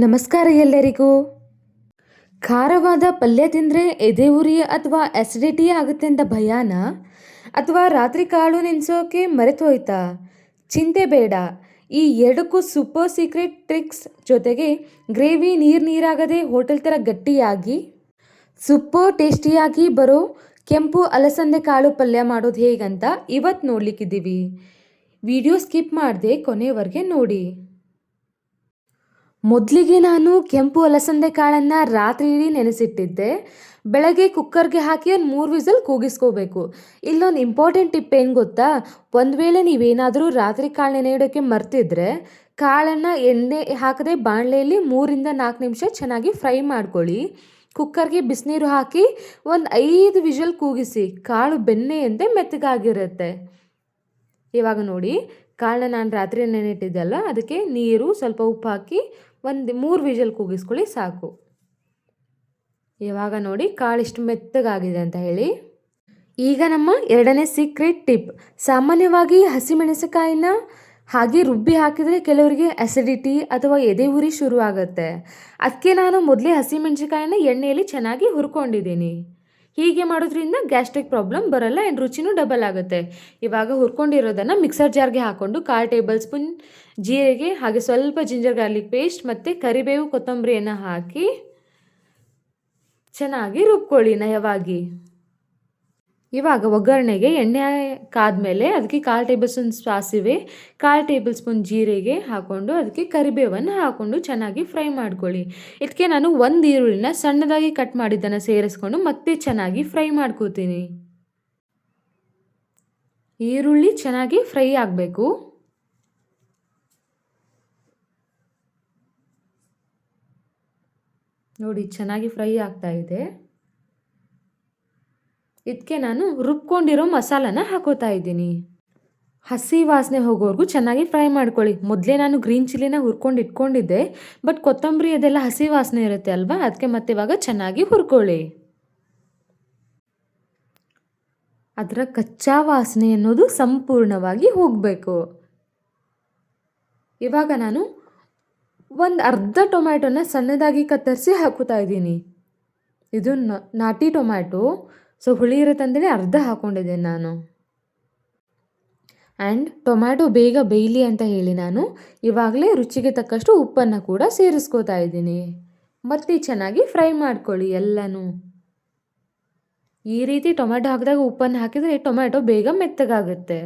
ನಮಸ್ಕಾರ ಎಲ್ಲರಿಗೂ. ಖಾರವಾದ ಪಲ್ಯ ತಿಂದರೆ ಎದೆ ಉರಿ ಅಥವಾ ಆ್ಯಸಿಡಿಟಿ ಆಗುತ್ತೆ ಅಂತ ಭಯಾನ? ಅಥವಾ ರಾತ್ರಿ ಕಾಳು ನೆನೆಸೋಕೆ ಮರೆತು ಹೋಯ್ತಾ? ಚಿಂತೆ ಬೇಡ. ಈ ಎರಡಕ್ಕೂ ಸೂಪರ್ ಸೀಕ್ರೆಟ್ ಟ್ರಿಕ್ಸ್ ಜೊತೆಗೆ ಗ್ರೇವಿ ನೀರಾಗದೆ ಹೋಟೆಲ್ ಥರ ಗಟ್ಟಿಯಾಗಿ ಸೂಪರ್ ಟೇಸ್ಟಿಯಾಗಿ ಬರೋ ಕೆಂಪು ಅಲಸಂದೆ ಕಾಳು ಪಲ್ಯ ಮಾಡೋದು ಹೇಗಂತ ಇವತ್ತು ನೋಡ್ಲಿಕ್ಕಿದ್ದೀವಿ. ವಿಡಿಯೋ ಸ್ಕಿಪ್ ಮಾಡದೆ ಕೊನೆವರೆಗೆ ನೋಡಿ. ಮೊದಲಿಗೆ ನಾನು ಕೆಂಪು ಅಲಸಂದೆ ಕಾಳನ್ನು ರಾತ್ರಿ ಇಡೀ ನೆನೆಸಿಟ್ಟಿದ್ದೆ. ಬೆಳಗ್ಗೆ ಕುಕ್ಕರ್ಗೆ ಹಾಕಿ ಒಂದು 3 ವಿಸಲ್ ಕೂಗಿಸ್ಕೋಬೇಕು. ಇಲ್ಲೊಂದು ಇಂಪಾರ್ಟೆಂಟ್ ಟಿಪ್ ಏನು ಗೊತ್ತಾ? ಒಂದು ವೇಳೆ ನೀವೇನಾದರೂ ರಾತ್ರಿ ಕಾಳು ನೆನೆ ಇಡೋಕ್ಕೆ ಮರ್ತಿದ್ರೆ ಕಾಳನ್ನು ಎಣ್ಣೆ ಹಾಕದೆ ಬಾಣಲೆಯಲ್ಲಿ 3-4 ನಿಮಿಷ ಚೆನ್ನಾಗಿ ಫ್ರೈ ಮಾಡ್ಕೊಳ್ಳಿ. ಕುಕ್ಕರ್ಗೆ ಬಿಸಿನೀರು ಹಾಕಿ ಒಂದು 5 ವಿಷಲ್ ಕೂಗಿಸಿ. ಕಾಳು ಬೆಣ್ಣೆಯಂತೆ ಮೆತ್ತಗಾಗಿರುತ್ತೆ. ಇವಾಗ ನೋಡಿ, ಕಾಳನ್ನ ನಾನು ರಾತ್ರಿ ನೆನೆಟ್ಟಿದ್ದೆ ಅಲ್ಲ, ಅದಕ್ಕೆ ನೀರು ಸ್ವಲ್ಪ ಉಪ್ಪು ಹಾಕಿ ಒಂದು 3 ವಿಷಲ್ ಕೂಗಿಸ್ಕೊಳ್ಳಿ ಸಾಕು. ಇವಾಗ ನೋಡಿ ಕಾಳು ಇಷ್ಟು ಮೆತ್ತಗಾಗಿದೆ ಅಂತ ಹೇಳಿ. ಈಗ ನಮ್ಮ ಎರಡನೇ ಸೀಕ್ರೆಟ್ ಟಿಪ್. ಸಾಮಾನ್ಯವಾಗಿ ಹಸಿಮೆಣಸಿನಕಾಯಿನ ಹಾಗೆ ರುಬ್ಬಿ ಹಾಕಿದರೆ ಕೆಲವರಿಗೆ ಆ್ಯಸಿಡಿಟಿ ಅಥವಾ ಎದೆ ಉರಿ ಶುರು ಆಗುತ್ತೆ. ಅದಕ್ಕೆ ನಾನು ಮೊದಲೇ ಹಸಿಮೆಣಸಿನಕಾಯಿನ ಎಣ್ಣೆಯಲ್ಲಿ ಚೆನ್ನಾಗಿ ಹುರ್ಕೊಂಡಿದ್ದೀನಿ. ಹೀಗೆ ಮಾಡೋದ್ರಿಂದ ಗ್ಯಾಸ್ಟ್ರಿಕ್ ಪ್ರಾಬ್ಲಮ್ ಬರಲ್ಲ ಆ್ಯಂಡ್ ರುಚಿನೂ ಡಬಲ್ ಆಗುತ್ತೆ. ಇವಾಗ ಹುರ್ಕೊಂಡಿರೋದನ್ನು ಮಿಕ್ಸರ್ ಜಾರ್ಗೆ ಹಾಕ್ಕೊಂಡು 1/4 ಟೇಬಲ್ ಸ್ಪೂನ್ ಜೀರಿಗೆ, ಹಾಗೆ ಸ್ವಲ್ಪ ಜಿಂಜರ್ ಗಾರ್ಲಿಕ್ ಪೇಸ್ಟ್ ಮತ್ತು ಕರಿಬೇವು ಕೊತ್ತಂಬರಿಯನ್ನು ಹಾಕಿ ಚೆನ್ನಾಗಿ ರುಬ್ಕೊಳ್ಳಿ ನಯವಾಗಿ. ಇವಾಗ ಒಗ್ಗರಣೆಗೆ ಎಣ್ಣೆ ಕಾದ್ಮೇಲೆ ಅದಕ್ಕೆ 1/4 ಟೇಬಲ್ ಸ್ಪೂನ್ ಸಾಸಿವೆ, 1/4 ಟೇಬಲ್ ಸ್ಪೂನ್ ಜೀರಿಗೆ ಹಾಕ್ಕೊಂಡು ಅದಕ್ಕೆ ಕರಿಬೇವನ್ನು ಹಾಕ್ಕೊಂಡು ಚೆನ್ನಾಗಿ ಫ್ರೈ ಮಾಡ್ಕೊಳ್ಳಿ. ಇದಕ್ಕೆ ನಾನು 1 ಈರುಳ್ಳಿನ ಸಣ್ಣದಾಗಿ ಕಟ್ ಮಾಡಿದ್ದನ್ನು ಸೇರಿಸ್ಕೊಂಡು ಮತ್ತೆ ಚೆನ್ನಾಗಿ ಫ್ರೈ ಮಾಡ್ಕೋತೀನಿ. ಈರುಳ್ಳಿ ಚೆನ್ನಾಗಿ ಫ್ರೈ ಆಗಬೇಕು. ನೋಡಿ ಚೆನ್ನಾಗಿ ಫ್ರೈ ಆಗ್ತಾ ಇದೆ. ಇದಕ್ಕೆ ನಾನು ರುಬ್ಕೊಂಡಿರೋ ಮಸಾಲಾನ ಹಾಕೋತಾ ಇದ್ದೀನಿ. ಹಸಿ ವಾಸನೆ ಹೋಗೋವರೆಗೂ ಚೆನ್ನಾಗಿ ಫ್ರೈ ಮಾಡ್ಕೊಳ್ಳಿ. ಮೊದಲೇ ನಾನು ಗ್ರೀನ್ ಚಿಲ್ಲಿನ ಹುರ್ಕೊಂಡು ಇಟ್ಕೊಂಡಿದ್ದೆ, ಬಟ್ ಕೊತ್ತಂಬರಿ ಅದೆಲ್ಲ ಹಸಿ ವಾಸನೆ ಇರುತ್ತೆ ಅಲ್ವಾ, ಅದಕ್ಕೆ ಮತ್ತೆ ಇವಾಗ ಚೆನ್ನಾಗಿ ಹುರ್ಕೊಳ್ಳಿ. ಅದರ ಕಚ್ಚಾ ವಾಸನೆ ಅನ್ನೋದು ಸಂಪೂರ್ಣವಾಗಿ ಹೋಗಬೇಕು. ಇವಾಗ ನಾನು ಒಂದು ಅರ್ಧ ಟೊಮ್ಯಾಟೊನ ಸಣ್ಣದಾಗಿ ಕತ್ತರಿಸಿ ಹಾಕೋತಾ ಇದ್ದೀನಿ. ಇದು ನಾಟಿ ಟೊಮ್ಯಾಟೊ, ಸೊ ಹುಳಿ ಇರುತ್ತಂದೇಳಿ ಅರ್ಧ ಹಾಕ್ಕೊಂಡಿದ್ದೇನೆ ನಾನು. ಆ್ಯಂಡ್ ಟೊಮ್ಯಾಟೊ ಬೇಗ ಬೇಯಲಿ ಅಂತ ಹೇಳಿ ನಾನು ಇವಾಗಲೇ ರುಚಿಗೆ ತಕ್ಕಷ್ಟು ಉಪ್ಪನ್ನು ಕೂಡ ಸೇರಿಸ್ಕೋತಾ ಇದ್ದೀನಿ. ಮತ್ತೆ ಚೆನ್ನಾಗಿ ಫ್ರೈ ಮಾಡ್ಕೊಳ್ಳಿ ಎಲ್ಲನೂ. ಈ ರೀತಿ ಟೊಮ್ಯಾಟೊ ಹಾಕಿದಾಗ ಉಪ್ಪನ್ನು ಹಾಕಿದರೆ ಟೊಮ್ಯಾಟೊ ಬೇಗ ಮೆತ್ತಗಾಗುತ್ತೆ.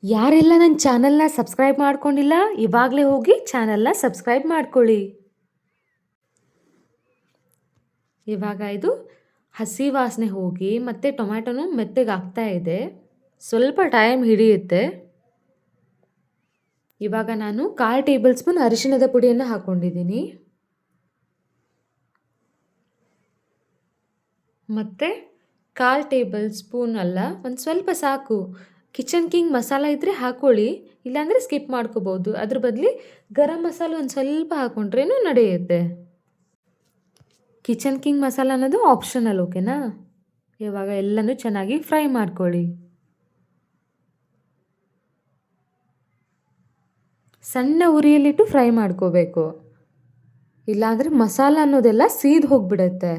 ಯಾರೆಲ್ಲ ನನ್ನ ಚಾನಲ್ನ ಸಬ್ಸ್ಕ್ರೈಬ್ ಮಾಡ್ಕೊಂಡಿಲ್ಲ, ಇವಾಗಲೇ ಹೋಗಿ ಚಾನಲ್ನ ಸಬ್ಸ್ಕ್ರೈಬ್ ಮಾಡ್ಕೊಳ್ಳಿ. ಇವಾಗ ಇದು ಹಸಿ ವಾಸನೆ ಹೋಗಿ ಮತ್ತು ಟೊಮ್ಯಾಟೊನೂ ಮೆತ್ತಗಾಗ್ತಾ ಇದೆ. ಸ್ವಲ್ಪ ಟೈಮ್ ಹಿಡಿಯುತ್ತೆ. ಇವಾಗ ನಾನು 1/4 ಟೇಬಲ್ ಸ್ಪೂನ್ ಅರಿಶಿಣದ ಪುಡಿಯನ್ನು ಹಾಕ್ಕೊಂಡಿದ್ದೀನಿ. ಮತ್ತು 1/4 ಟೇಬಲ್ ಸ್ಪೂನ್ ಅಲ್ಲ, ಒಂದು ಸ್ವಲ್ಪ ಸಾಕು. ಕಿಚನ್ ಕಿಂಗ್ ಮಸಾಲ ಇದ್ದರೆ ಹಾಕ್ಕೊಳ್ಳಿ, ಇಲ್ಲಾಂದರೆ ಸ್ಕಿಪ್ ಮಾಡ್ಕೋಬೋದು. ಅದ್ರ ಬದಲು ಗರಂ ಮಸಾಲ ಒಂದು ಸ್ವಲ್ಪ ಹಾಕ್ಕೊಂಡ್ರೇನೂ ನಡೆಯುತ್ತೆ. ಕಿಚನ್ ಕಿಂಗ್ ಮಸಾಲ ಅನ್ನೋದು ಆಪ್ಷನಲ್, ಓಕೆನಾ? ಇವಾಗ ಎಲ್ಲನೂ ಚೆನ್ನಾಗಿ ಫ್ರೈ ಮಾಡ್ಕೊಳ್ಳಿ. ಸಣ್ಣ ಉರಿಯಲ್ಲಿಟ್ಟು ಫ್ರೈ ಮಾಡ್ಕೋಬೇಕು, ಇಲ್ಲಾಂದರೆ ಮಸಾಲ ಅನ್ನೋದೆಲ್ಲ ಸೀದ್ ಹೋಗಿಬಿಡುತ್ತೆ.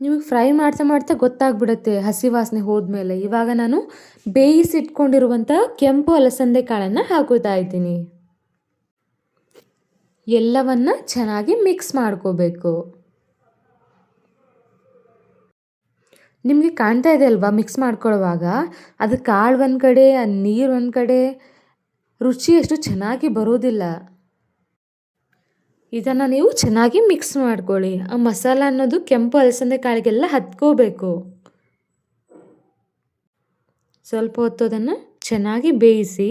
ನಿಮಗೆ ಫ್ರೈ ಮಾಡ್ತಾ ಮಾಡ್ತಾ ಗೊತ್ತಾಗ್ಬಿಡುತ್ತೆ ಹಸಿ ವಾಸನೆ ಹೋದ್ಮೇಲೆ. ಇವಾಗ ನಾನು ಬೇಯಿಸಿಟ್ಕೊಂಡಿರುವಂಥ ಕೆಂಪು ಅಲಸಂದೆ ಕಾಳನ್ನು ಹಾಕೋತಾ ಇದ್ದೀನಿ. ಎಲ್ಲವನ್ನ ಚೆನ್ನಾಗಿ ಮಿಕ್ಸ್ ಮಾಡ್ಕೋಬೇಕು. ನಿಮಗೆ ಕಾಣ್ತಾ ಇದೆ ಅಲ್ವಾ ಮಿಕ್ಸ್ ಮಾಡ್ಕೊಳ್ಳುವಾಗ? ಅದು ಕಾಳು ಒಂದು ಕಡೆ, ನೀರು ಒಂದು ಕಡೆ, ರುಚಿ ಅಷ್ಟು ಚೆನ್ನಾಗಿ ಬರೋದಿಲ್ಲ. ಇದನ್ನು ನೀವು ಚೆನ್ನಾಗಿ ಮಿಕ್ಸ್ ಮಾಡ್ಕೊಳ್ಳಿ. ಆ ಮಸಾಲ ಅನ್ನೋದು ಕೆಂಪು ಅಲಸಂದೆ ಕಾಳಿಗೆಲ್ಲ ಹತ್ಕೋಬೇಕು. ಸ್ವಲ್ಪ ಹೊತ್ತು ಅದನ್ನು ಚೆನ್ನಾಗಿ ಬೇಯಿಸಿ.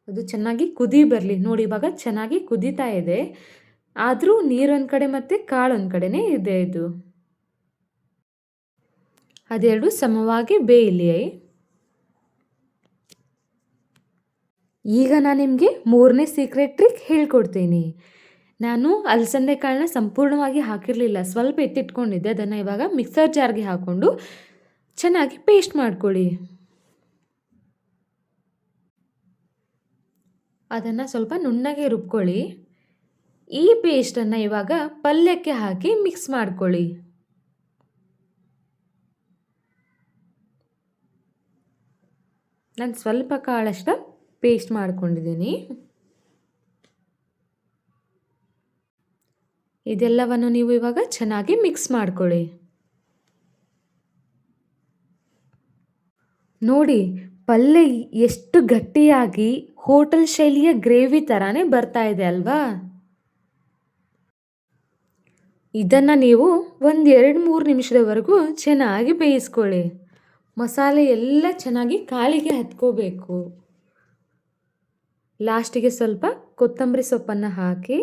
ಅದು ಚೆನ್ನಾಗಿ ಕುದಿ ಬರಲಿ. ನೋಡಿ ಇವಾಗ ಚೆನ್ನಾಗಿ ಕುದೀತಾ ಇದೆ, ಆದರೂ ನೀರೊಂದು ಕಡೆ ಮತ್ತು ಕಾಳು ಒಂದು ಕಡೆನೇ ಇದೆ. ಇದು ಅದೆರಡು ಸಮವಾಗಿ ಬೇಯಲಿ. ಈಗ ನಾನು ನಿಮಗೆ 3ನೇ ಸೀಕ್ರೆಟ್ ಟ್ರಿಕ್ ಹೇಳ್ಕೊಡ್ತೀನಿ. ನಾನು ಅಲಸಂದೆ ಕಾಳನ್ನ ಸಂಪೂರ್ಣವಾಗಿ ಹಾಕಿರಲಿಲ್ಲ, ಸ್ವಲ್ಪ ಎತ್ತಿಟ್ಕೊಂಡಿದ್ದೆ. ಅದನ್ನು ಇವಾಗ ಮಿಕ್ಸರ್ ಜಾರ್ಗೆ ಹಾಕ್ಕೊಂಡು ಚೆನ್ನಾಗಿ ಪೇಸ್ಟ್ ಮಾಡ್ಕೊಳ್ಳಿ. ಅದನ್ನು ಸ್ವಲ್ಪ ನುಣ್ಣಗೆ ರುಬ್ಕೊಳ್ಳಿ. ಈ ಪೇಸ್ಟನ್ನು ಇವಾಗ ಪಲ್ಯಕ್ಕೆ ಹಾಕಿ ಮಿಕ್ಸ್ ಮಾಡ್ಕೊಳ್ಳಿ. ನಾನು ಸ್ವಲ್ಪ ಕಾಳಷ್ಟು ಪೇಸ್ಟ್ ಮಾಡ್ಕೊಂಡಿದ್ದೀನಿ. ಇದೆಲ್ಲವನ್ನು ನೀವು ಇವಾಗ ಚೆನ್ನಾಗಿ ಮಿಕ್ಸ್ ಮಾಡ್ಕೊಳ್ಳಿ. ನೋಡಿ, ಪಲ್ಯ ಎಷ್ಟು ಗಟ್ಟಿಯಾಗಿ ಹೋಟೆಲ್ ಶೈಲಿಯ ಗ್ರೇವಿ ಥರನೇ ಬರ್ತಾ ಇದೆ ಅಲ್ವಾ? ಇದನ್ನು ನೀವು ಒಂದು 2-3 ನಿಮಿಷದವರೆಗೂ ಚೆನ್ನಾಗಿ ಬೇಯಿಸ್ಕೊಳ್ಳಿ. ಮಸಾಲೆ ಎಲ್ಲ ಚೆನ್ನಾಗಿ ಕಾಳಿಗೆ ಹತ್ಕೋಬೇಕು. ಲಾಸ್ಟಿಗೆ ಸ್ವಲ್ಪ ಕೊತ್ತಂಬರಿ ಸೊಪ್ಪನ್ನು ಹಾಕಿ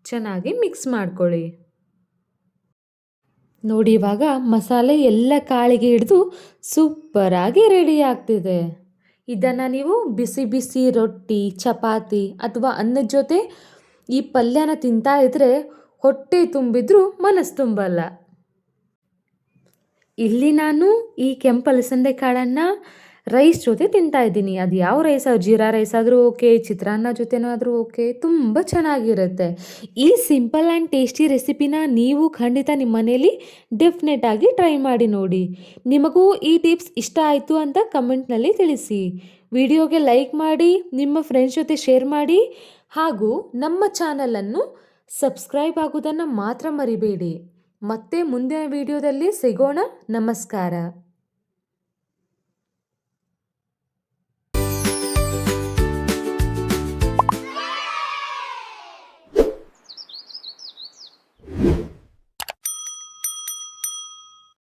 ಚೆನ್ನಾಗಿ ಮಿಕ್ಸ್ ಮಾಡ್ಕೊಳ್ಳಿ. ನೋಡಿ, ಇವಾಗ ಮಸಾಲೆ ಎಲ್ಲ ಕಾಳಿಗೆ ಹಿಡಿದು ಸೂಪರಾಗಿ ರೆಡಿ ಆಗ್ತಿದೆ. ಇದನ್ನು ನೀವು ಬಿಸಿ ಬಿಸಿ ರೊಟ್ಟಿ, ಚಪಾತಿ ಅಥವಾ ಅನ್ನದ ಜೊತೆ ಈ ಪಲ್ಯನ ತಿಂತಾ ಇದ್ರೆ ಹೊಟ್ಟೆ ತುಂಬಿದ್ರೂ ಮನಸ್ಸು ತುಂಬಲ್ಲ. ಇಲ್ಲಿ ನಾನು ಈ ಕೆಂಪು ಅಲಸಂದೆ ಕಾಳನ್ನು ರೈಸ್ ಜೊತೆ ತಿಂತಾ ಇದ್ದೀನಿ. ಅದು ಯಾವ ರೈಸ್, ಜೀರಾ ರೈಸ್ ಆದರೂ ಓಕೆ, ಚಿತ್ರಾನ್ನ ಜೊತೆನಾದರೂ ಓಕೆ, ತುಂಬ ಚೆನ್ನಾಗಿರುತ್ತೆ. ಈ ಸಿಂಪಲ್ ಆ್ಯಂಡ್ ಟೇಸ್ಟಿ ರೆಸಿಪಿನ ನೀವು ಖಂಡಿತ ನಿಮ್ಮ ಮನೇಲಿ ಡೆಫಿನೆಟ್ ಆಗಿ ಟ್ರೈ ಮಾಡಿ ನೋಡಿ. ನಿಮಗೂ ಈ ಟಿಪ್ಸ್ ಇಷ್ಟ ಆಯಿತು ಅಂತ ಕಮೆಂಟ್ನಲ್ಲಿ ತಿಳಿಸಿ. ವಿಡಿಯೋಗೆ ಲೈಕ್ ಮಾಡಿ, ನಿಮ್ಮ ಫ್ರೆಂಡ್ಸ್ ಜೊತೆ ಶೇರ್ ಮಾಡಿ, ಹಾಗೂ ನಮ್ಮ ಚಾನಲನ್ನು ಸಬ್ಸ್ಕ್ರೈಬ್ ಆಗೋದನ್ನು ಮಾತ್ರ ಮರಿಬೇಡಿ. ಮತ್ತೆ ಮುಂದಿನ ವಿಡಿಯೋದಲ್ಲಿ ಸಿಗೋಣ. ನಮಸ್ಕಾರ.